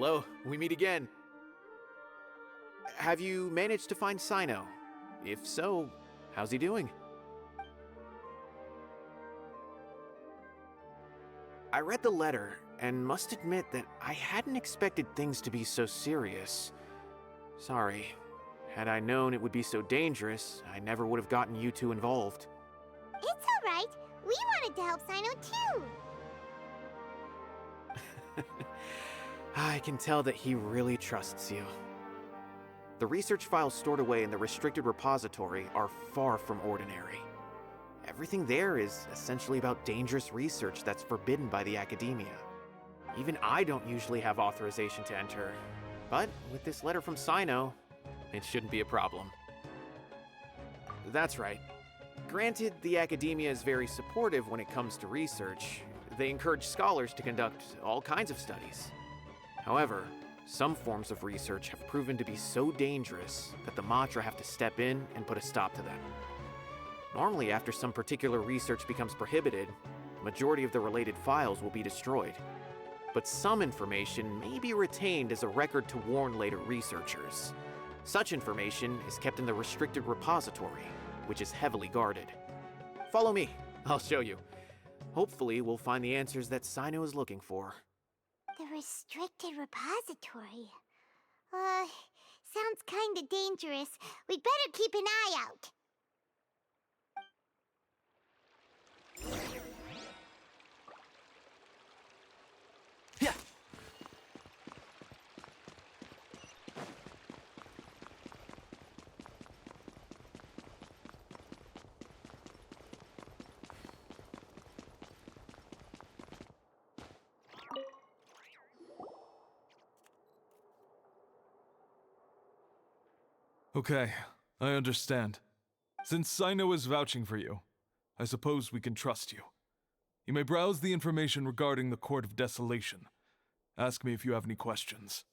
Hello, we meet again. Have you managed to find Sino? If so, how's he doing? I read the letter and must admit that I hadn't expected things to be so serious. Sorry. Had I known it would be so dangerous, I never would have gotten you two involved. It's alright. We wanted to help Sino too. I can tell that he really trusts you. The research files stored away in the restricted repository are far from ordinary. Everything there is essentially about dangerous research that's forbidden by the academia. Even I don't usually have authorization to enter, but with this letter from Sino, it shouldn't be a problem. That's right. Granted, the academia is very supportive when it comes to research. They encourage scholars to conduct all kinds of studies. However, some forms of research have proven to be so dangerous that the Matra have to step in and put a stop to them. Normally, after some particular research becomes prohibited, the majority of the related files will be destroyed. But some information may be retained as a record to warn later researchers. Such information is kept in the restricted repository, which is heavily guarded. Follow me, I'll show you. Hopefully, we'll find the answers that Sino is looking for. The restricted repository. Sounds kinda dangerous. We'd better keep an eye out. Yeah. Okay, I understand. Since Sino is vouching for you, I suppose we can trust you. You may browse the information regarding the Court of Desolation. Ask me if you have any questions.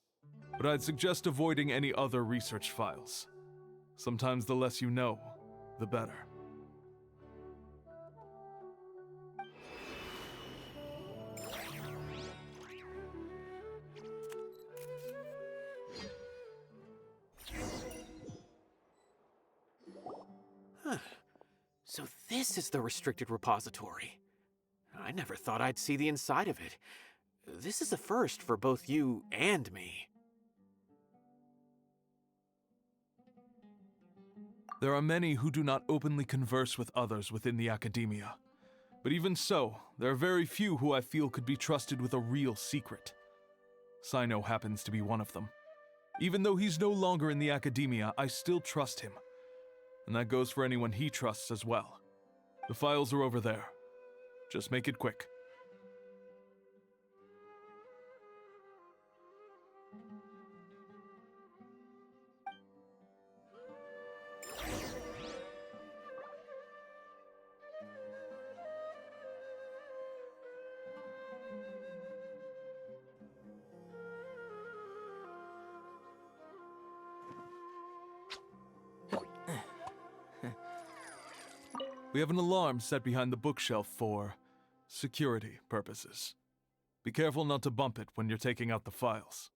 But I'd suggest avoiding any other research files. Sometimes the less you know, the better. So this is the restricted repository. I never thought I'd see the inside of it. This is a first for both you and me. There are many who do not openly converse with others within the academia. But even so, there are very few who I feel could be trusted with a real secret. Sino happens to be one of them. Even though he's no longer in the academia, I still trust him. And that goes for anyone he trusts as well. The files are over there. Just make it quick. We have an alarm set behind the bookshelf for security purposes. Be careful not to bump it when you're taking out the files.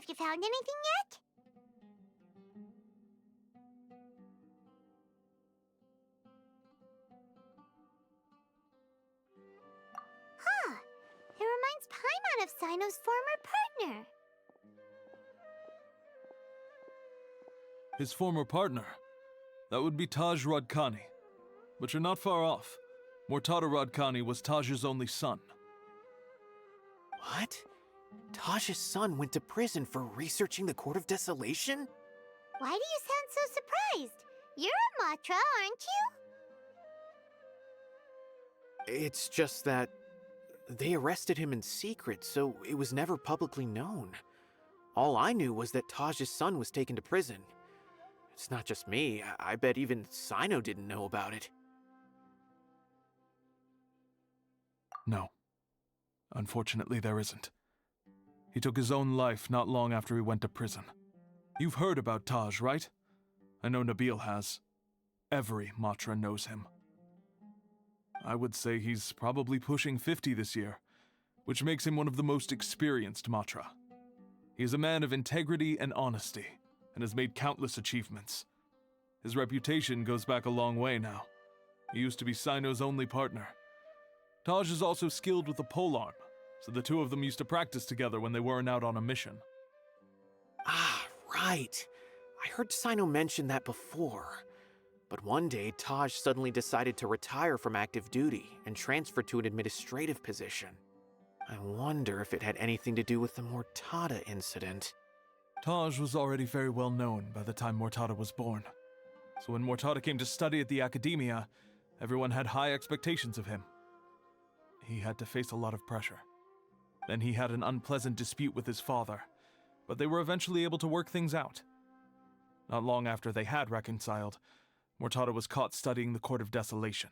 you found anything yet? Huh. It reminds Paimon of Sino's former partner. His former partner? That would be Taj Radkani. But you're not far off. Mortada Radkani was Taj's only son. What? Taj's son went to prison for researching the Court of Desolation? Why do you sound so surprised? You're a Matra, aren't you? It's just that they arrested him in secret, so it was never publicly known. All I knew was that Taj's son was taken to prison. It's not just me. I bet even Sino didn't know about it. No. Unfortunately, there isn't. He took his own life not long after he went to prison. You've heard about Taj, right? I know Nabil has. Every Matra knows him. I would say he's probably pushing 50 this year, which makes him one of the most experienced Matra. He is a man of integrity and honesty, and has made countless achievements. His reputation goes back a long way now. He used to be Sino's only partner. Taj is also skilled with the polearm, so the two of them used to practice together when they weren't out on a mission. Ah, right. I heard Sino mention that before. But one day, Taj suddenly decided to retire from active duty and transfer to an administrative position. I wonder if it had anything to do with the Mortada incident. Taj was already very well known by the time Mortada was born. So when Mortada came to study at the Academia, everyone had high expectations of him. He had to face a lot of pressure. Then he had an unpleasant dispute with his father, but they were eventually able to work things out. Not long after they had reconciled, Mortada was caught studying the Court of Desolation,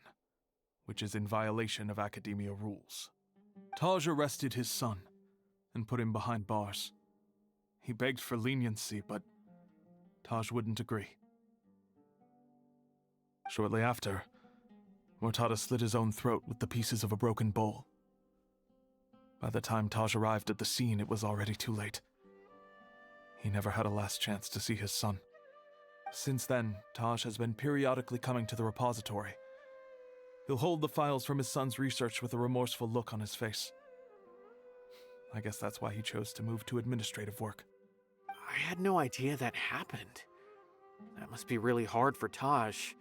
which is in violation of Academia rules. Taj arrested his son and put him behind bars. He begged for leniency, but Taj wouldn't agree. Shortly after, Mortada slit his own throat with the pieces of a broken bowl. By the time Taj arrived at the scene, it was already too late. He never had a last chance to see his son. Since then, Taj has been periodically coming to the repository. He'll hold the files from his son's research with a remorseful look on his face. I guess that's why he chose to move to administrative work. I had no idea that happened. That must be really hard for Taj.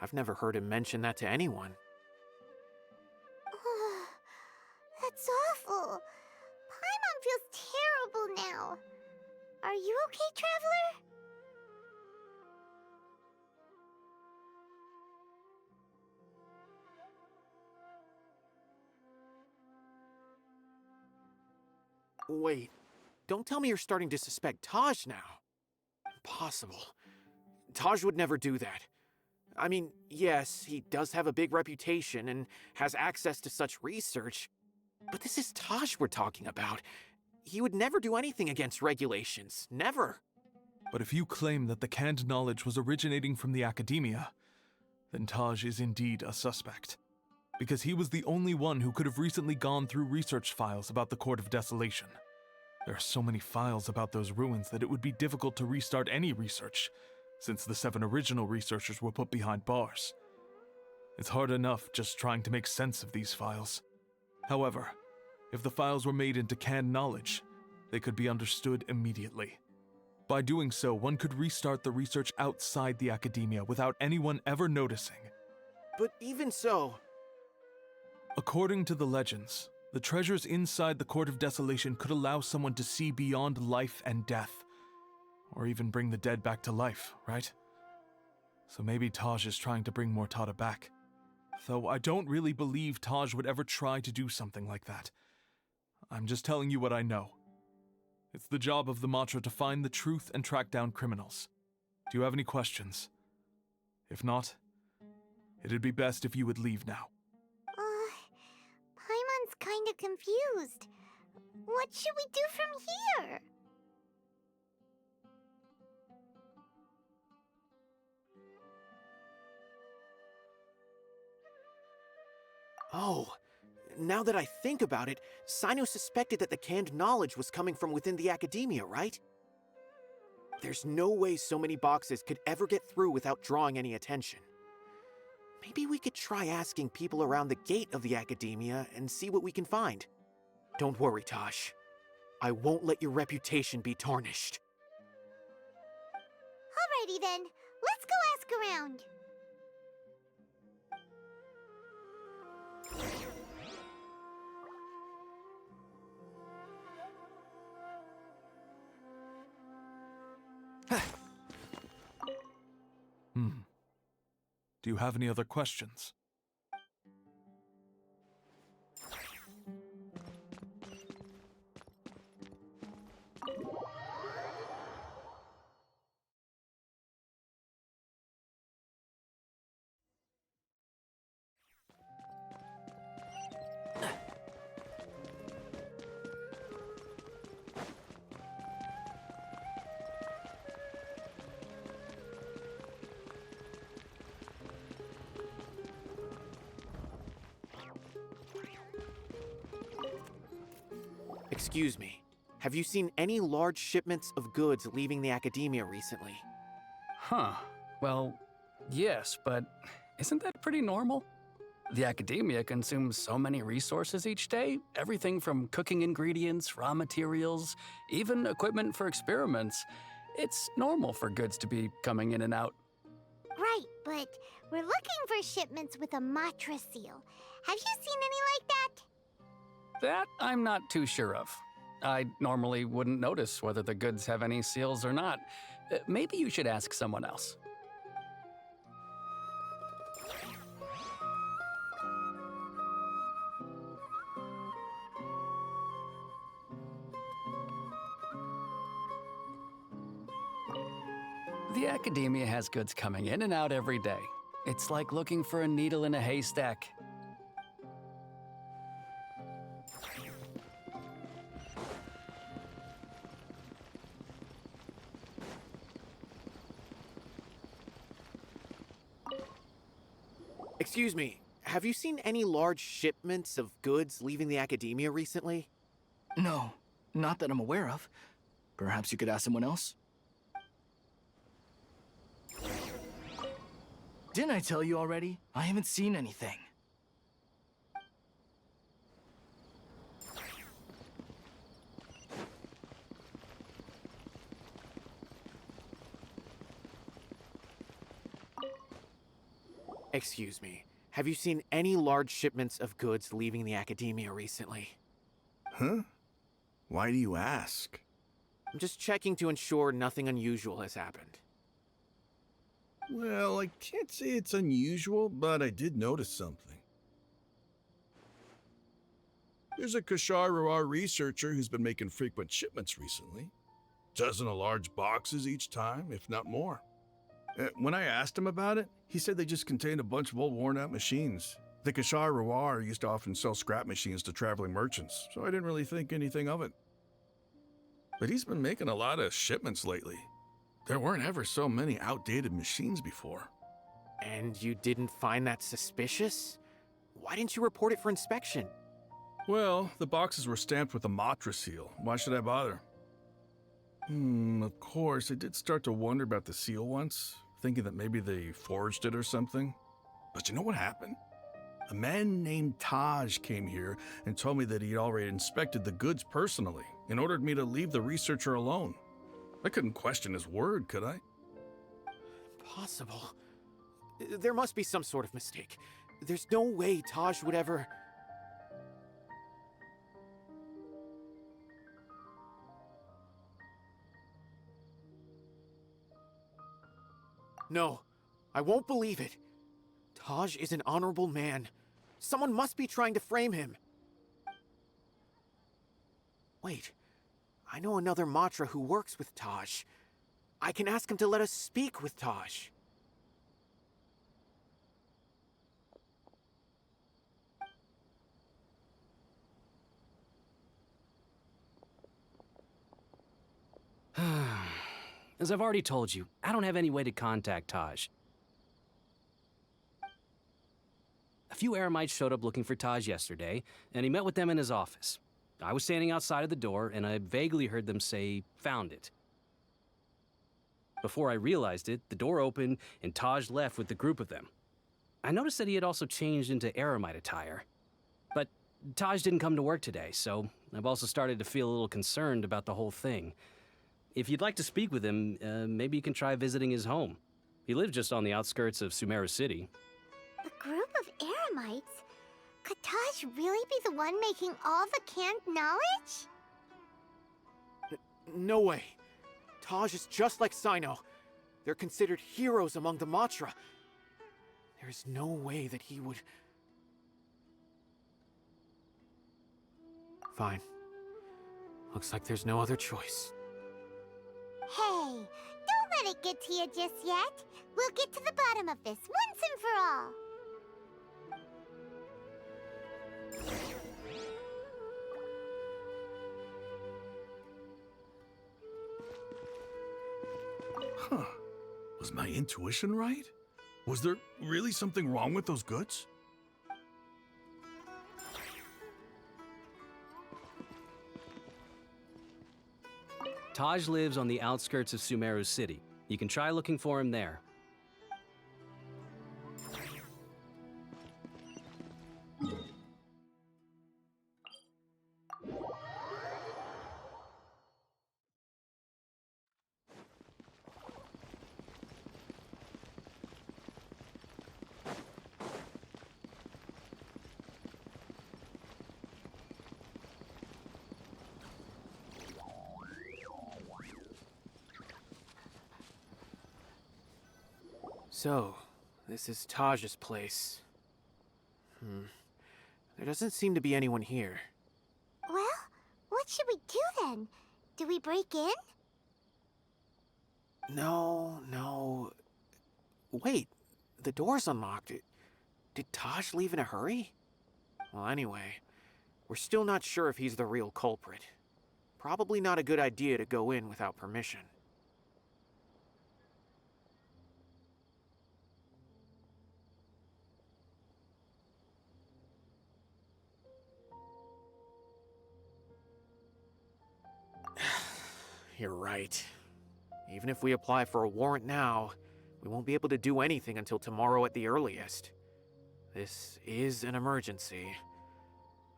I've never heard him mention that to anyone. That's awful. Paimon feels terrible now. Are you okay, Traveler? Wait, don't tell me you're starting to suspect Taj now. Impossible. Taj would never do that. I mean, yes, he does have a big reputation and has access to such research, but this is Taj we're talking about. He would never do anything against regulations. Never. But if you claim that the canned knowledge was originating from the Academia, then Taj is indeed a suspect. Because he was the only one who could have recently gone through research files about the Court of Desolation. There are so many files about those ruins that it would be difficult to restart any research, since the 7 original researchers were put behind bars. It's hard enough just trying to make sense of these files. However, if the files were made into canned knowledge, they could be understood immediately. By doing so, one could restart the research outside the Academia without anyone ever noticing. But even so... According to the legends, the treasures inside the Court of Desolation could allow someone to see beyond life and death, or even bring the dead back to life, right? So maybe Taj is trying to bring Mortada back. Though I don't really believe Taj would ever try to do something like that. I'm just telling you what I know. It's the job of the Matra to find the truth and track down criminals. Do you have any questions? If not, it'd be best if you would leave now. Paimon's kinda confused. What should we do from here? Oh, Now that I think about it, Sino suspected that the canned knowledge was coming from within the academia, right? There's no way so many boxes could ever get through without drawing any attention. Maybe we could try asking people around the gate of the academia and see what we can find. Don't worry, Taj. I won't let your reputation be tarnished. Alrighty then, let's go ask around. Do you have any other questions? Excuse me, have you seen any large shipments of goods leaving the academia recently? Huh. Well, yes, but isn't that pretty normal? The academia consumes so many resources each day, everything from cooking ingredients, raw materials, even equipment for experiments. It's normal for goods to be coming in and out. Right, but we're looking for shipments with a Matra seal. Have you seen any like that? That I'm not too sure of. I normally wouldn't notice whether the goods have any seals or not. Maybe you should ask someone else. The academia has goods coming in and out every day. It's like looking for a needle in a haystack. Excuse me, have you seen any large shipments of goods leaving the academia recently? No, not that I'm aware of. Perhaps you could ask someone else? Didn't I tell you already? I haven't seen anything. Excuse me, have you seen any large shipments of goods leaving the academia recently? Huh? Why do you ask? I'm just checking to ensure nothing unusual has happened. Well, I can't say it's unusual, but I did notice something. There's a Kashar researcher who's been making frequent shipments recently. Dozen of large boxes each time, if not more. When I asked him about it, he said they just contained a bunch of old worn-out machines. The Kashar used to often sell scrap machines to traveling merchants, so I didn't really think anything of it. But he's been making a lot of shipments lately. There weren't ever so many outdated machines before. And you didn't find that suspicious? Why didn't you report it for inspection? Well, the boxes were stamped with a Matra seal. Why should I bother? Of course, I did start to wonder about the seal once, thinking that maybe they forged it or something. But you know what happened? A man named Taj came here and told me that he'd already inspected the goods personally and ordered me to leave the researcher alone. I couldn't question his word, could I? Possible. There must be some sort of mistake. There's no way Taj would ever... No, I won't believe it. Taj is an honorable man. Someone must be trying to frame him. Wait, I know another Matra who works with Taj. I can ask him to let us speak with Taj. As I've already told you, I don't have any way to contact Taj. few Eremites showed up looking for Taj yesterday, and he met with them in his office. I was standing outside of the door, and I vaguely heard them say, "Found it." Before I realized it, the door opened, and Taj left with the group of them. I noticed that he had also changed into Eremite attire. But Taj didn't come to work today, so I've also started to feel a little concerned about the whole thing. If you'd like to speak with him, maybe you can try visiting his home. He lives just on the outskirts of Sumeru City. A group of Eremites? Could Taj really be the one making all the canned knowledge? No way. Taj is just like Sino. They're considered heroes among the Matra. There is no way that he would... Fine. Looks like there's no other choice. Hey, don't let it get to you just yet. We'll get to the bottom of this once and for all. Huh. Was my intuition right? Was there really something wrong with those goods? Taj lives on the outskirts of Sumeru City. You can try looking for him there. So, this is Taj's place. There doesn't seem to be anyone here. Well, what should we do then? Do we break in? No. Wait, the door's unlocked. Did Taj leave in a hurry? Well, anyway, we're still not sure if he's the real culprit. Probably not a good idea to go in without permission. You're right. Even if we apply for a warrant now, we won't be able to do anything until tomorrow at the earliest. This is an emergency.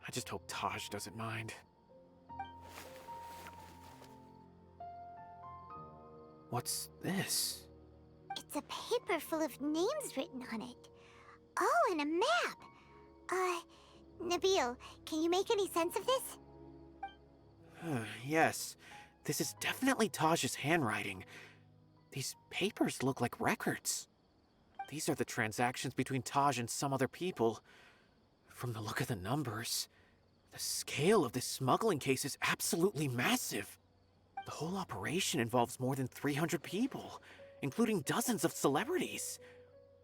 I just hope Taj doesn't mind. What's this? It's a paper full of names written on it. Oh, and a map. Nabil, can you make any sense of this? Yes, this is definitely Taj's handwriting. These papers look like records. These are the transactions between Taj and some other people. From the look of the numbers, the scale of this smuggling case is absolutely massive. The whole operation involves more than 300 people, including dozens of celebrities.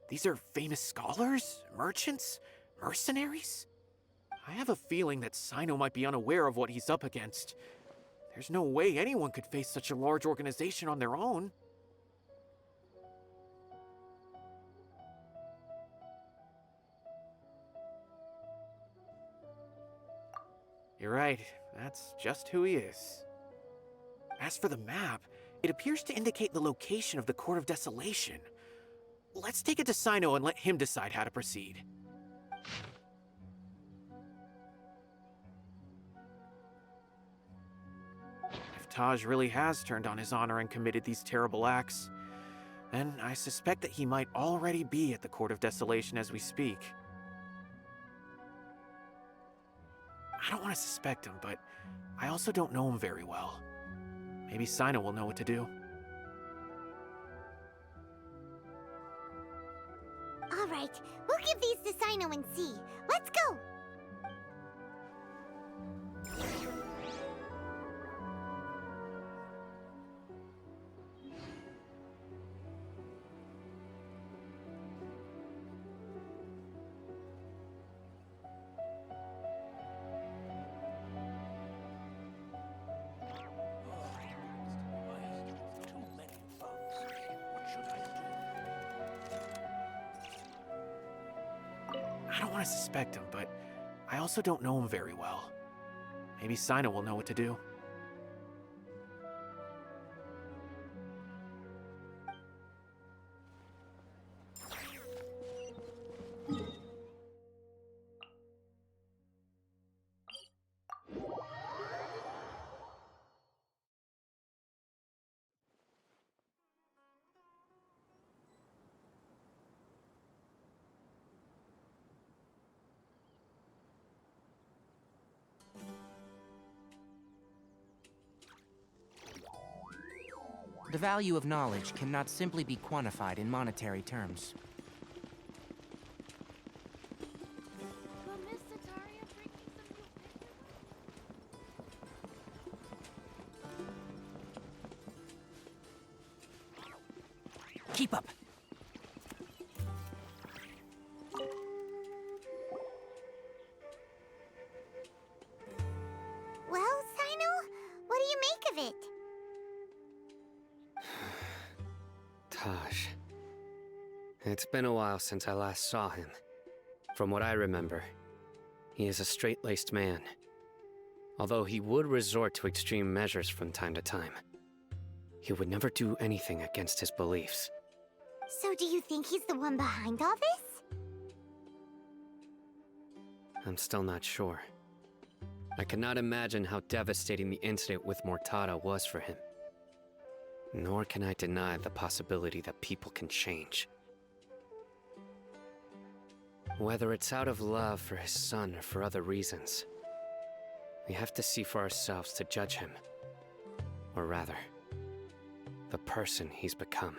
These are famous scholars, merchants, mercenaries. I have a feeling that Sino might be unaware of what he's up against. There's no way anyone could face such a large organization on their own. You're right, that's just who he is. As for the map, it appears to indicate the location of the Court of Desolation. Let's take it to Sino and let him decide how to proceed. If Taj really has turned on his honor and committed these terrible acts, then I suspect that he might already be at the Court of Desolation as we speak. I don't want to suspect him, but I also don't know him very well. Maybe Sino will know what to do. All right, we'll give these to Sino and see. Let's go! I don't want want to suspect him, but I also don't know him very well. Maybe Sino will know what to do. The value of knowledge cannot simply be quantified in monetary terms. Keep up! Well, Sino, what do you make of it? Taj. It's been a while since I last saw him. From what I remember, he is a straight-laced man. Although he would resort to extreme measures from time to time, he would never do anything against his beliefs. So do you think he's the one behind all this? I'm still not sure. I cannot imagine how devastating the incident with Mortada was for him. Nor can I deny the possibility that people can change. Whether it's out of love for his son or for other reasons, we have to see for ourselves to judge him. Or rather, the person he's become.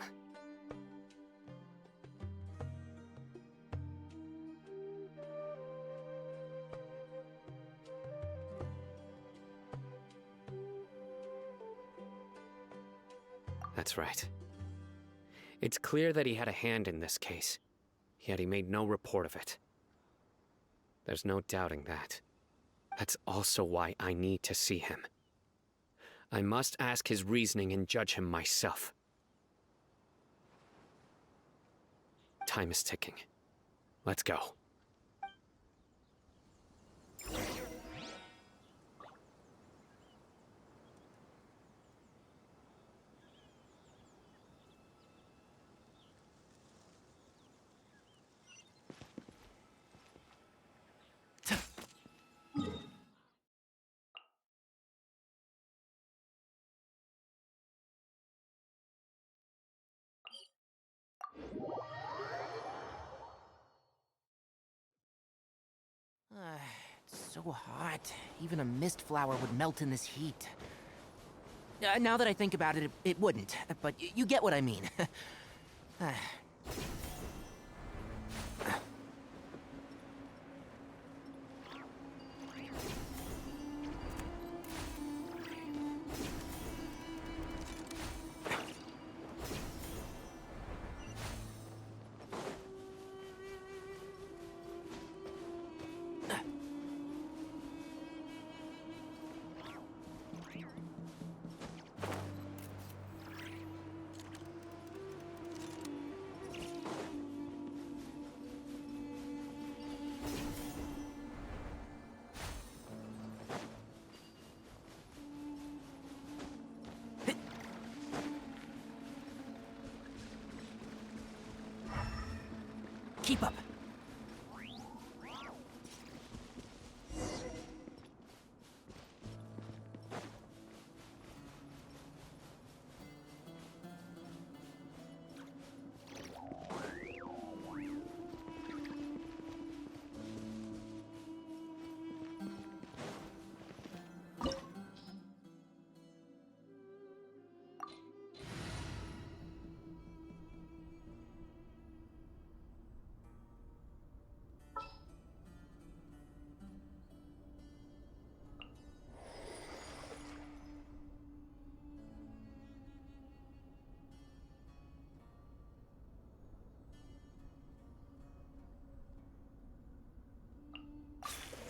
That's right. It's clear that he had a hand in this case, yet he made no report of it. There's no doubting that. That's also why I need to see him. I must ask his reasoning and judge him myself. Time is ticking. Let's go. It's so hot. Even a mist flower would melt in this heat. Now that I think about it, it wouldn't. But you get what I mean. Keep up.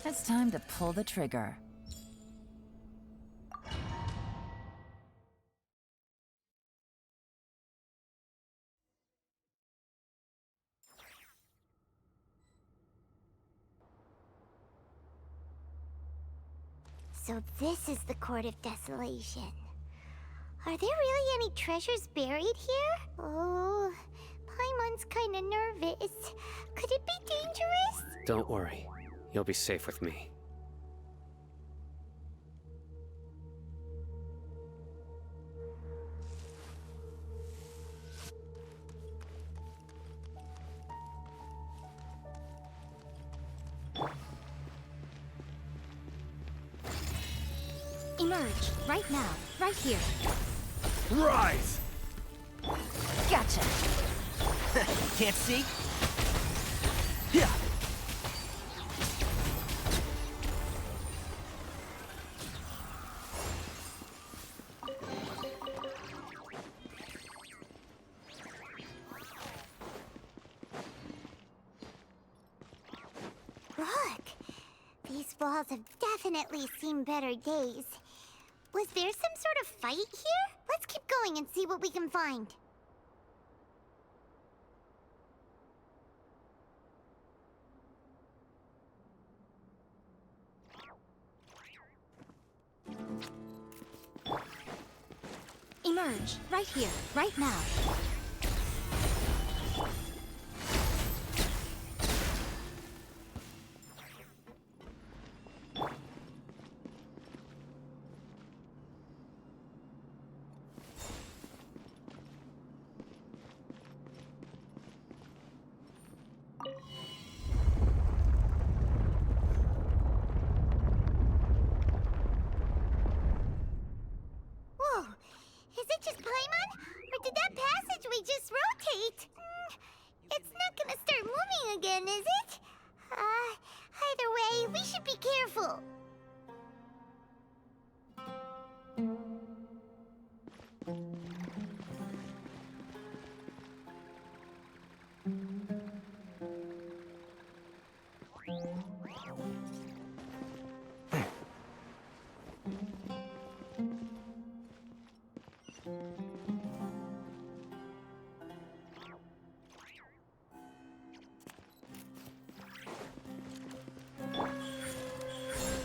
It's time to pull the trigger. So this is the Court of Desolation. Are there really any treasures buried here? Oh, Paimon's kinda nervous. Could it be dangerous? Don't worry. You'll be safe with me. Emerge, right now, right here. Rise! Gotcha. Can't see? Yeah. Look! These walls have definitely seen better days. Was there some sort of fight here? Let's keep going and see what we can find. Emerge, right here, right now. Whoa! Is it just Paimon? Or did that passageway just rotate? It's not gonna start moving again, is it? Either way, we should be careful.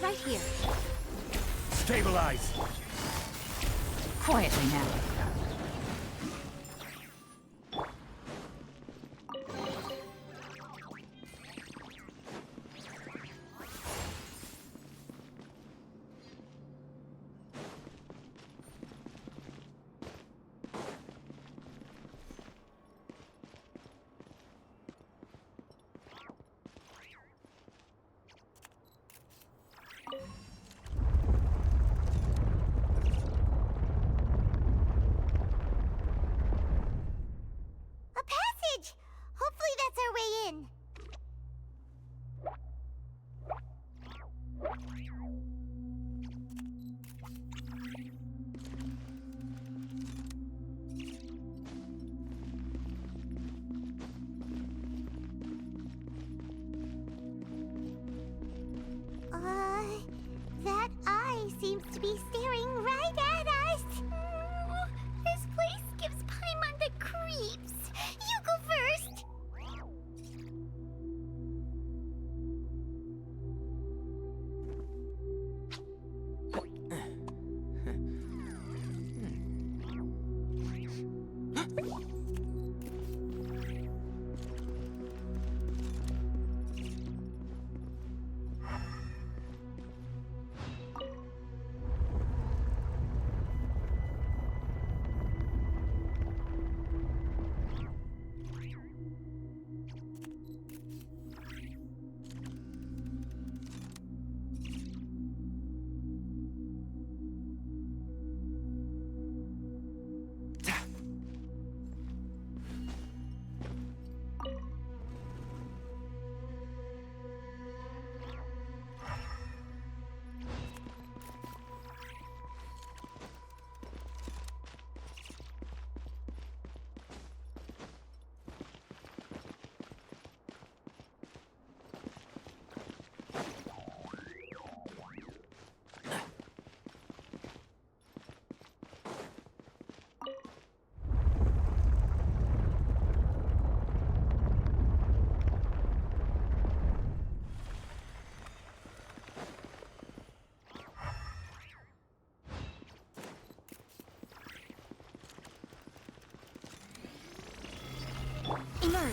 Right here. Stabilize! Quietly now. A passage! Hopefully that's our way in. That eye seems to be staring right at us. This place gives Paimon the creeps. You go first.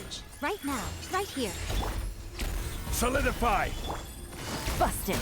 Emerge. Right now. Right here. Solidify! Busted.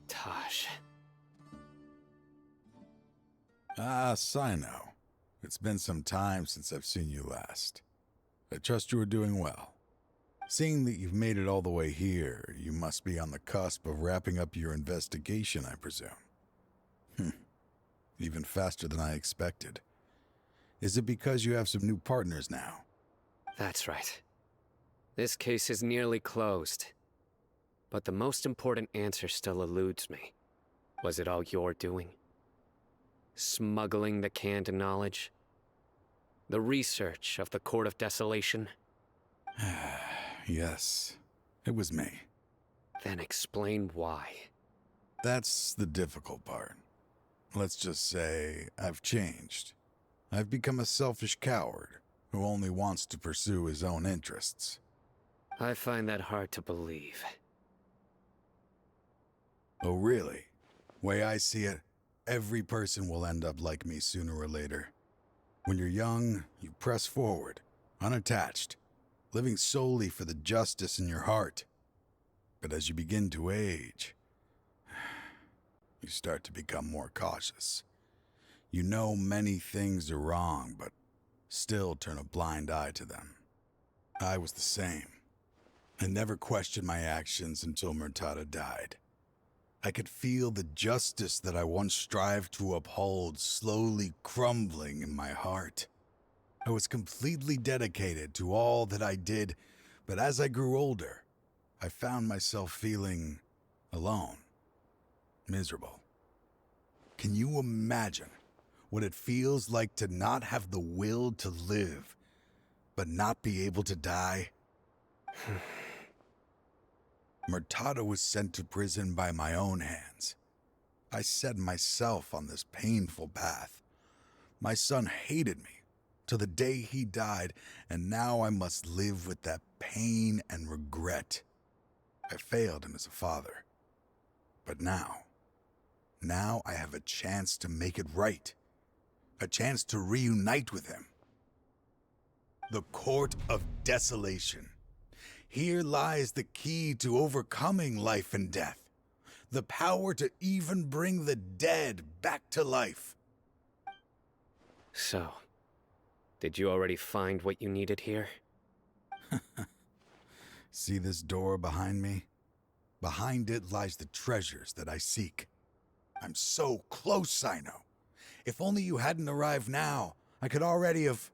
Taj. Ah, Sino. It's been some time since I've seen you last. I trust you are doing well. Seeing that you've made it all the way here, you must be on the cusp of wrapping up your investigation, I presume. Even faster than I expected. Is it because you have some new partners now? That's right. This case is nearly closed. But the most important answer still eludes me. Was it all your doing? Smuggling the canned knowledge? The research of the Court of Desolation? Yes, it was me. Then explain why. That's the difficult part. Let's just say I've changed. I've become a selfish coward who only wants to pursue his own interests. I find that hard to believe. Oh, really? Way I see it, every person will end up like me sooner or later. When you're young, you press forward, unattached, living solely for the justice in your heart. But as you begin to age, you start to become more cautious. You know many things are wrong, but still turn a blind eye to them. I was the same. I never questioned my actions until Murtada died. I could feel the justice that I once strived to uphold slowly crumbling in my heart. I was completely dedicated to all that I did, but as I grew older, I found myself feeling alone, miserable. Can you imagine what it feels like to not have the will to live, but not be able to die? Murtada was sent to prison by my own hands. I set myself on this painful path. My son hated me to the day he died, and now I must live with that pain and regret. I failed him as a father. But now I have a chance to make it right. A chance to reunite with him. The Court of Desolation. Here lies the key to overcoming life and death. The power to even bring the dead back to life. So, did you already find what you needed here? See this door behind me? Behind it lies the treasures that I seek. I'm so close, Sino. If only you hadn't arrived now, I could already have...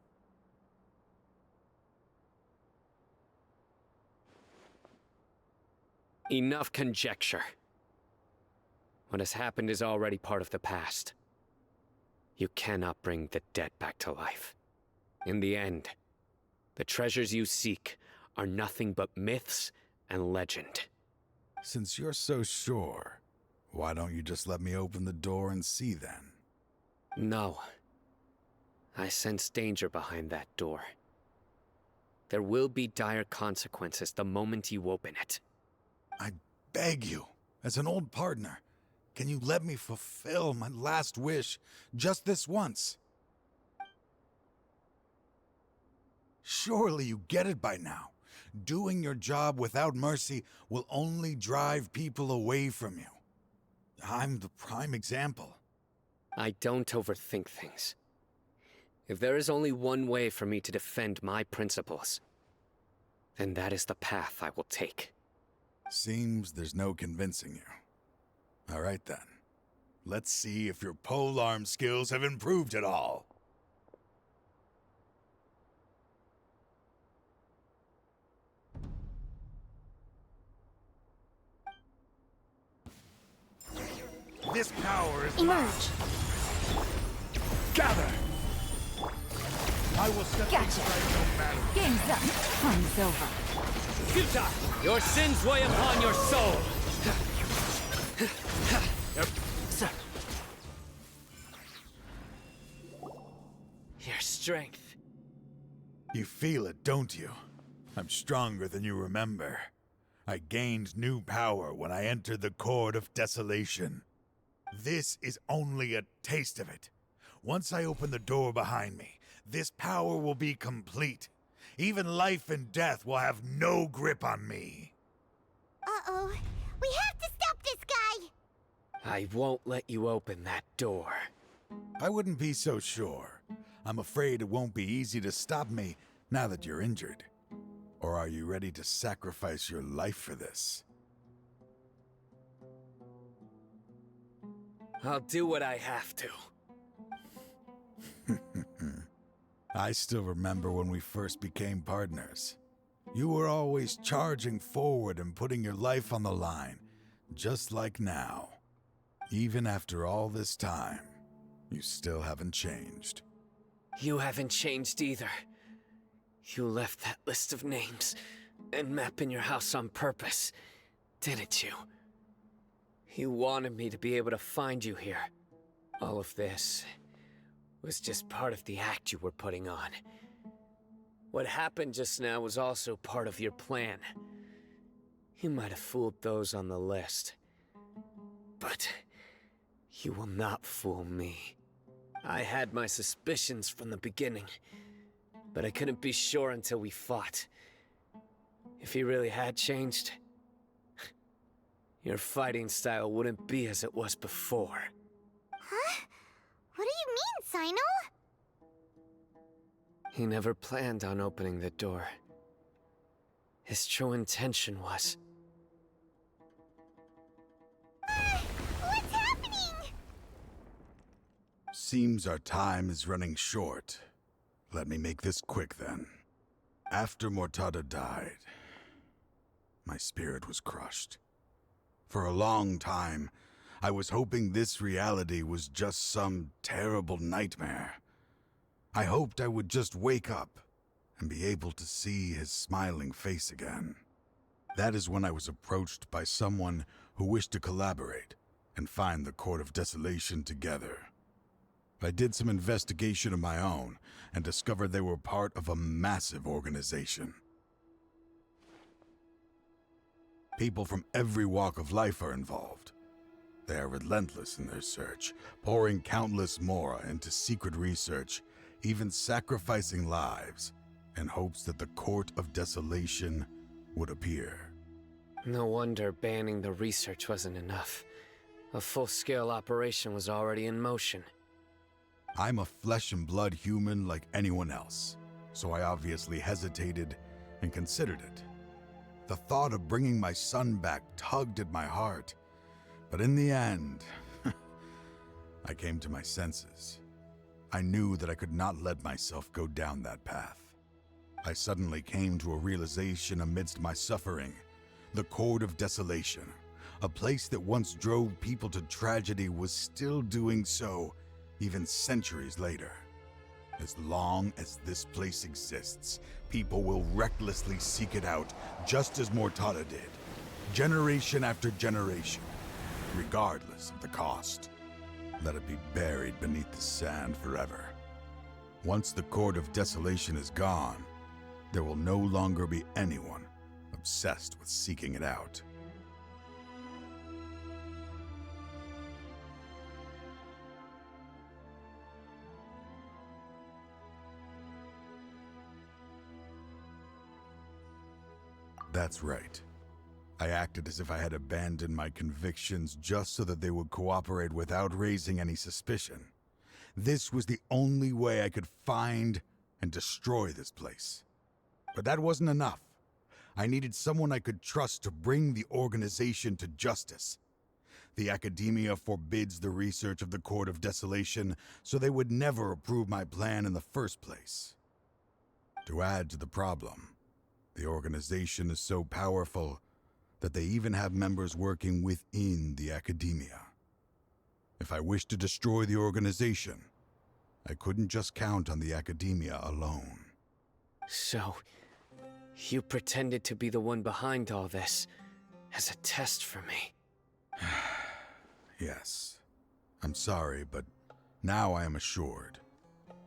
Enough conjecture. What has happened is already part of the past. You cannot bring the dead back to life. In the end, the treasures you seek are nothing but myths and legend. Since you're so sure, why don't you just let me open the door and see then? No. I sense danger behind that door. There will be dire consequences the moment you open it. I beg you, as an old partner, can you let me fulfill my last wish just this once? Surely you get it by now. Doing your job without mercy will only drive people away from you. I'm the prime example. I don't overthink things. If there is only one way for me to defend my principles, then that is the path I will take. Seems there's no convincing you. All right then. Let's see if your polearm skills have improved at all. This power is Emerge. Gather! I will set Gotcha. things right no matter. Game's up. Fun's over. Futa! Your sins weigh upon your soul! Sir. Your strength. You feel it, don't you? I'm stronger than you remember. I gained new power when I entered the Court of Desolation. This is only a taste of it. Once I open the door behind me, this power will be complete. Even life and death will have no grip on me. Uh-oh. We have to stop this guy! I won't let you open that door. I wouldn't be so sure. I'm afraid it won't be easy to stop me now that you're injured. Or are you ready to sacrifice your life for this? I'll do what I have to. I still remember when we first became partners. You were always charging forward and putting your life on the line, just like now. Even after all this time, you still haven't changed. You haven't changed either. You left that list of names and map in your house on purpose, didn't you? You wanted me to be able to find you here. All of this was just part of the act you were putting on. What happened just now was also part of your plan. You might have fooled those on the list, but you will not fool me. I had my suspicions from the beginning, but I couldn't be sure until we fought. If he really had changed, your fighting style wouldn't be as it was before. Huh? What do you mean, Sino? He never planned on opening the door. His true intention was... What's happening? Seems our time is running short. Let me make this quick then. After Mortada died, my spirit was crushed. For a long time, I was hoping this reality was just some terrible nightmare. I hoped I would just wake up and be able to see his smiling face again. That is when I was approached by someone who wished to collaborate and find the Court of Desolation together. I did some investigation of my own and discovered they were part of a massive organization. People from every walk of life are involved. They are relentless in their search, pouring countless mora into secret research, even sacrificing lives in hopes that the Court of Desolation would appear. No wonder banning the research wasn't enough. A full-scale operation was already in motion. I'm a flesh and blood human like anyone else, so I obviously hesitated and considered it. The thought of bringing my son back tugged at my heart, but in the end, I came to my senses. I knew that I could not let myself go down that path. I suddenly came to a realization amidst my suffering. The Court of Desolation, a place that once drove people to tragedy, was still doing so, even centuries later. As long as this place exists, people will recklessly seek it out, just as Mortada did, generation after generation, regardless of the cost. Let it be buried beneath the sand forever. Once the Court of Desolation is gone, there will no longer be anyone obsessed with seeking it out. That's right. I acted as if I had abandoned my convictions just so that they would cooperate without raising any suspicion. This was the only way I could find and destroy this place. But that wasn't enough. I needed someone I could trust to bring the organization to justice. The Academia forbids the research of the Court of Desolation, so they would never approve my plan in the first place. To add to the problem, the organization is so powerful that they even have members working within the Academia. If I wished to destroy the organization, I couldn't just count on the academia alone. So, you pretended to be the one behind all this as a test for me. Yes. I'm sorry, but now I am assured.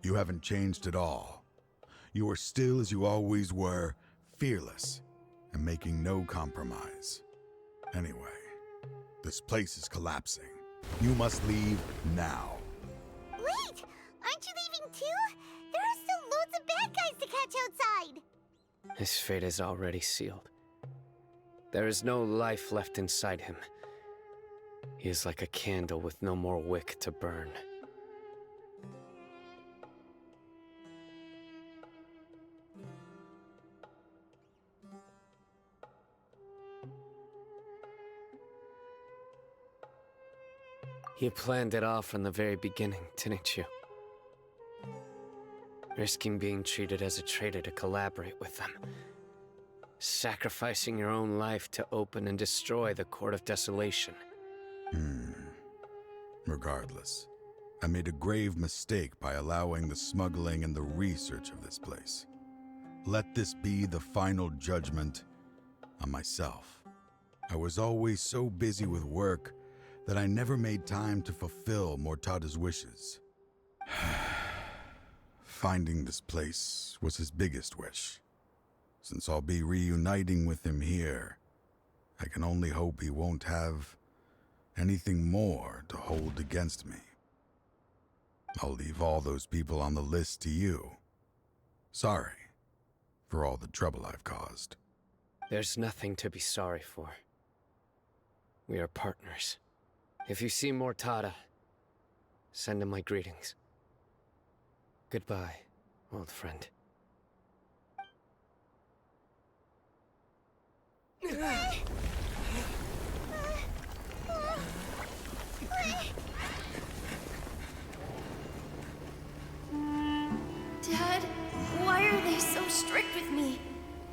You haven't changed at all. You are still as you always were, fearless, and making no compromise. Anyway, this place is collapsing. You must leave now. Wait! Aren't you leaving too? There are still loads of bad guys to catch outside! His fate is already sealed. There is no life left inside him. He is like a candle with no more wick to burn. You planned it all from the very beginning, didn't you? Risking being treated as a traitor to collaborate with them. Sacrificing your own life to open and destroy the Court of Desolation. Regardless, I made a grave mistake by allowing the smuggling and the research of this place. Let this be the final judgment on myself. I was always so busy with work that I never made time to fulfill Mortada's wishes. Finding this place was his biggest wish. Since I'll be reuniting with him here, I can only hope he won't have anything more to hold against me. I'll leave all those people on the list to you. Sorry for all the trouble I've caused. There's nothing to be sorry for. We are partners. If you see Mortada, send him my greetings. Goodbye, old friend. Dad, why are they so strict with me?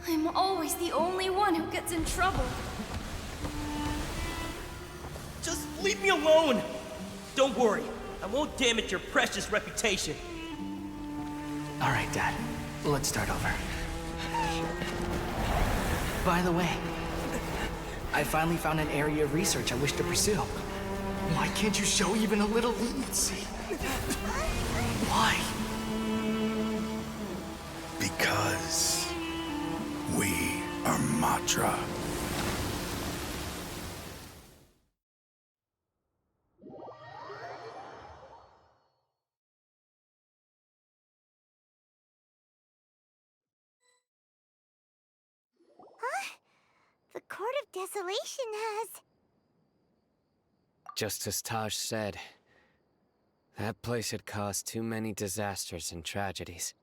I'm always the only one who gets in trouble. Just leave me alone! Don't worry, I won't damage your precious reputation. All right, Dad. Let's start over. By the way, I finally found an area of research I wish to pursue. Why can't you show even a little leniency? Why? Because we are Matra. The Court of Desolation has... Just as Taj said, that place had caused too many disasters and tragedies.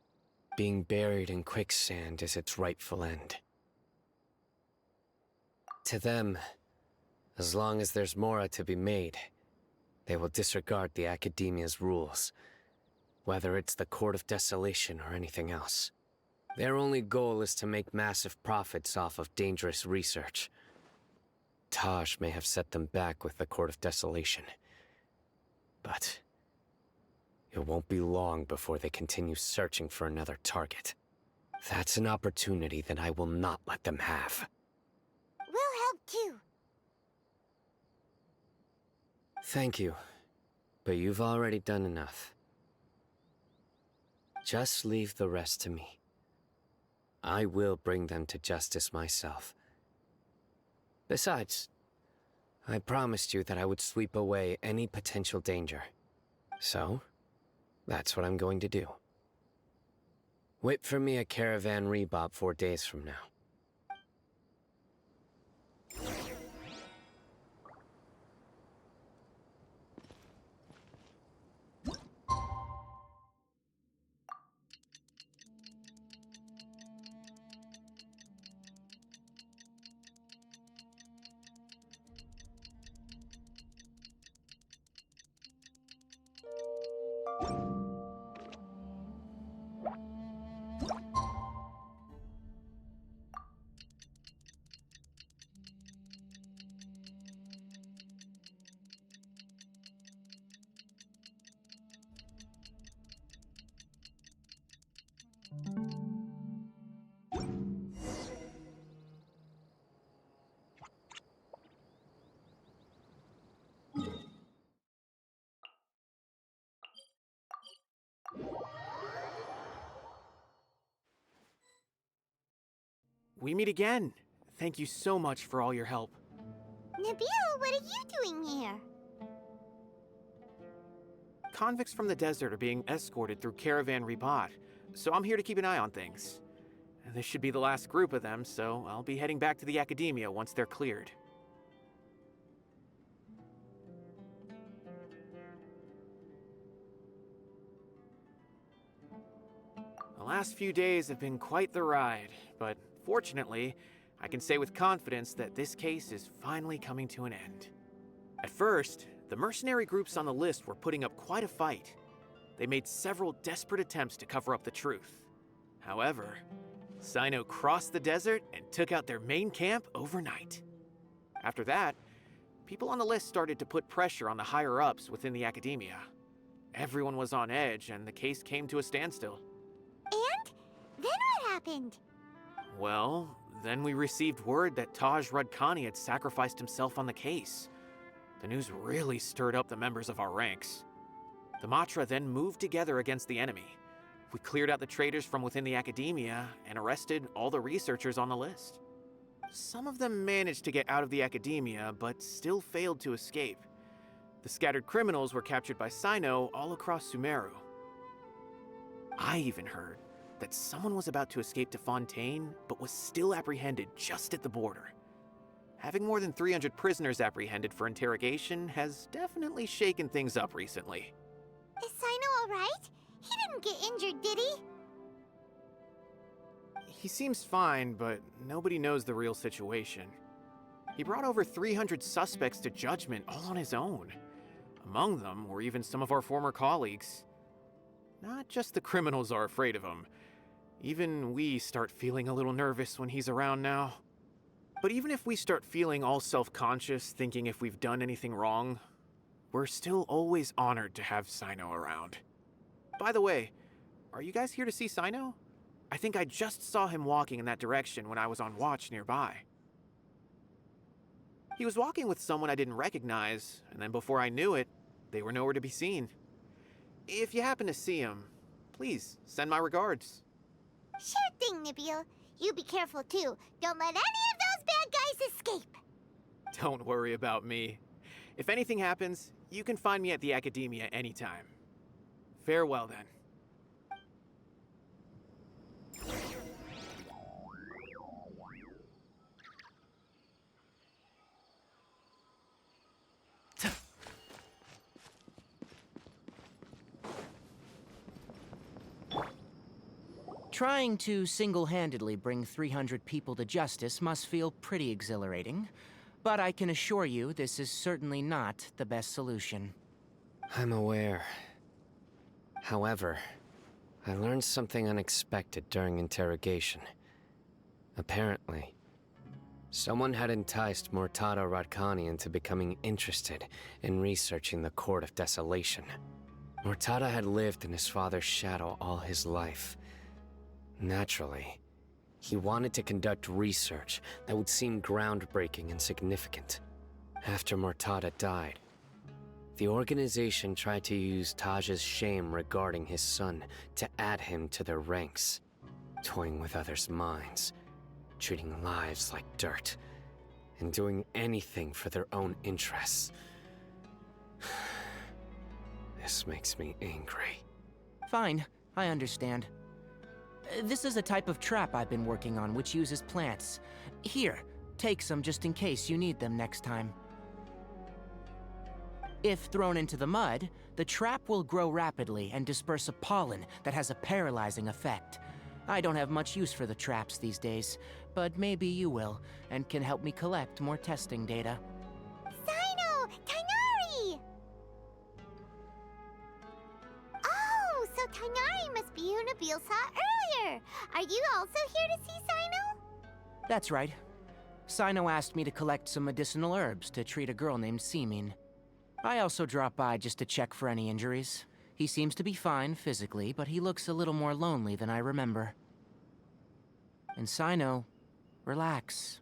Being buried in quicksand is its rightful end. To them, as long as there's more to be made, they will disregard the Academia's rules, whether it's the Court of Desolation or anything else. Their only goal is to make massive profits off of dangerous research. Taj may have set them back with the Court of Desolation, but it won't be long before they continue searching for another target. That's an opportunity that I will not let them have. We'll help too. Thank you, but you've already done enough. Just leave the rest to me. I will bring them to justice myself. Besides, I promised you that I would sweep away any potential danger. So, that's what I'm going to do. Wait for me at Caravan Rebop 4 days from now. we meet again. Thank you so much for all your help. Nabil, what are you doing here? Convicts from the desert are being escorted through Caravan Ribat, so I'm here to keep an eye on things. This should be the last group of them, so I'll be heading back to the Academia once they're cleared. The last few days have been quite the ride, but fortunately, I can say with confidence that this case is finally coming to an end. At first, the mercenary groups on the list were putting up quite a fight. They made several desperate attempts to cover up the truth. However, Cyno crossed the desert and took out their main camp overnight. After that, people on the list started to put pressure on the higher-ups within the Academia. Everyone was on edge, and the case came to a standstill. And? Then what happened? Well, then we received word that Taj Rudkani had sacrificed himself on the case. The news really stirred up the members of our ranks. The Matra then moved together against the enemy. We cleared out the traitors from within the Academia and arrested all the researchers on the list. Some of them managed to get out of the Academia, but still failed to escape. The scattered criminals were captured by Cyno all across Sumeru. I even heard that someone was about to escape to Fontaine, but was still apprehended just at the border. Having more than 300 prisoners apprehended for interrogation has definitely shaken things up recently. Is Cyno alright? He didn't get injured, did he? He seems fine, but nobody knows the real situation. He brought over 300 suspects to judgment all on his own. Among them were even some of our former colleagues. Not just the criminals are afraid of him. Even we start feeling a little nervous when he's around now. But even if we start feeling all self-conscious, thinking if we've done anything wrong, we're still always honored to have Cyno around. By the way, are you guys here to see Cyno? I think I just saw him walking in that direction when I was on watch nearby. He was walking with someone I didn't recognize, and then before I knew it, they were nowhere to be seen. If you happen to see him, please send my regards. Sure thing, Nabil. You be careful too. Don't let any of those bad guys escape. Don't worry about me. If anything happens, you can find me at the Academia anytime. Farewell then. Trying to single-handedly bring 300 people to justice must feel pretty exhilarating, but I can assure you this is certainly not the best solution. I'm aware. However, I learned something unexpected during interrogation. Apparently, someone had enticed Murtada Radkani into becoming interested in researching the Court of Desolation. Murtada had lived in his father's shadow all his life. Naturally, he wanted to conduct research that would seem groundbreaking and significant. After Murtada died, the organization tried to use Taj's shame regarding his son to add him to their ranks, toying with others' minds, treating lives like dirt, and doing anything for their own interests. This makes me angry. Fine, I understand. This is a type of trap I've been working on which uses plants. Here, take some just in case you need them next time. If thrown into the mud, the trap will grow rapidly and disperse a pollen that has a paralyzing effect. I don't have much use for the traps these days, but maybe you will, and can help me collect more testing data. Cyno! Tighnari! Oh, so Tighnari must be who Nabil saw earlier. Are you also here to see Cyno? That's right. Cyno asked me to collect some medicinal herbs to treat a girl named Seemin. I also dropped by just to check for any injuries. He seems to be fine physically, but he looks a little more lonely than I remember. And Cyno, relax.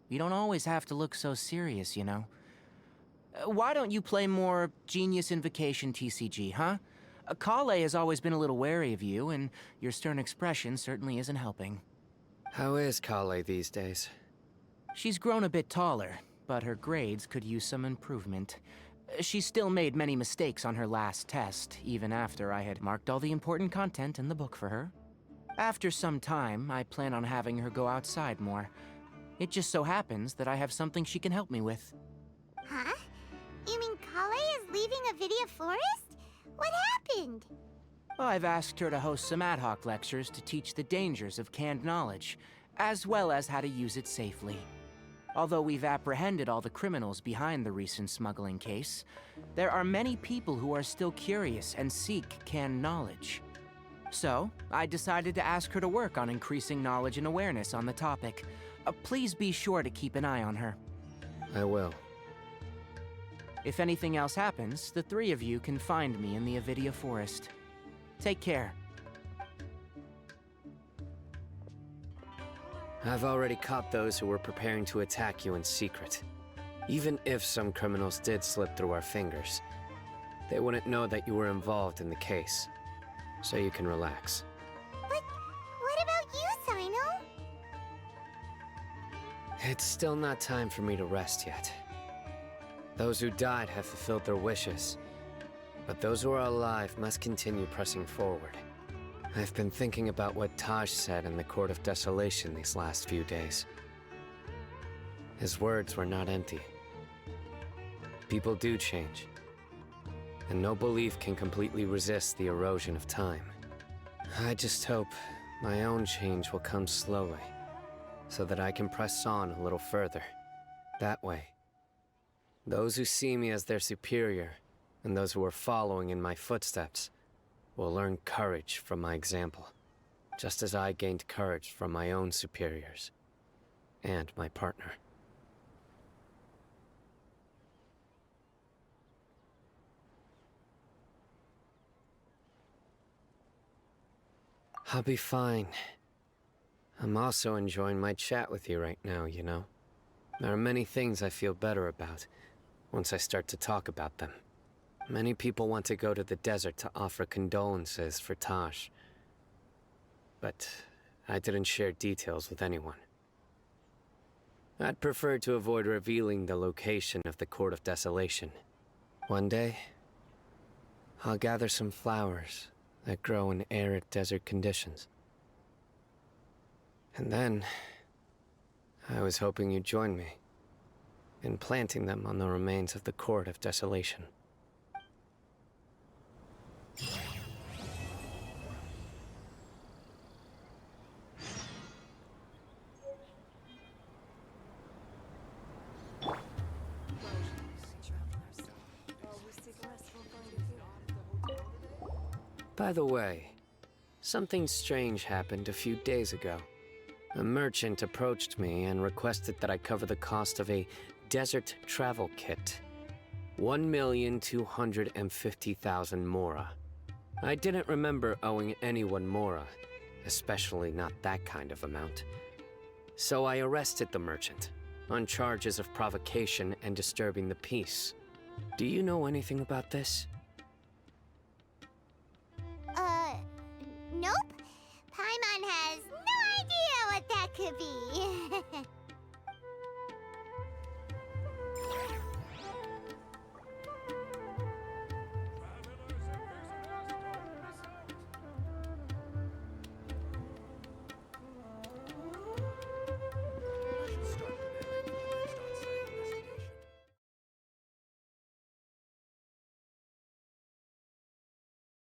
You don't always have to look so serious, you know. Why don't you play more Genius Invocation TCG, huh? Kale has always been a little wary of you, and your stern expression certainly isn't helping. How is Kale these days? She's grown a bit taller, but her grades could use some improvement. She still made many mistakes on her last test, even after I had marked all the important content in the book for her. After some time, I plan on having her go outside more. It just so happens that I have something she can help me with. Huh? You mean Kale is leaving Avidia Forest? What happened? I've asked her to host some ad hoc lectures to teach the dangers of canned knowledge, as well as how to use it safely. Although we've apprehended all the criminals behind the recent smuggling case, there are many people who are still curious and seek canned knowledge. So, I decided to ask her to work on increasing knowledge and awareness on the topic. Please be sure to keep an eye on her. I will. If anything else happens, the three of you can find me in the Avidia Forest. Take care. I've already caught those who were preparing to attack you in secret. Even if some criminals did slip through our fingers, they wouldn't know that you were involved in the case. So you can relax. But what about you, Sino? It's still not time for me to rest yet. Those who died have fulfilled their wishes, but those who are alive must continue pressing forward. I've been thinking about what Taj said in the Court of Desolation these last few days. His words were not empty. People do change, and no belief can completely resist the erosion of time. I just hope my own change will come slowly, so that I can press on a little further. That way, those who see me as their superior, and those who are following in my footsteps, will learn courage from my example, just as I gained courage from my own superiors, and my partner. I'll be fine. I'm also enjoying my chat with you right now, you know? There are many things I feel better about once I start to talk about them. Many people want to go to the desert to offer condolences for Taj. But I didn't share details with anyone. I'd prefer to avoid revealing the location of the Court of Desolation. One day, I'll gather some flowers that grow in arid desert conditions. And then, I was hoping you'd join me in planting them on the remains of the Court of Desolation. By the way, something strange happened a few days ago. A merchant approached me and requested that I cover the cost of a desert travel kit. 1,250,000 mora. I didn't remember owing anyone mora, especially not that kind of amount. So I arrested the merchant, on charges of provocation and disturbing the peace. Do you know anything about this? Nope. Paimon has no idea what that could be.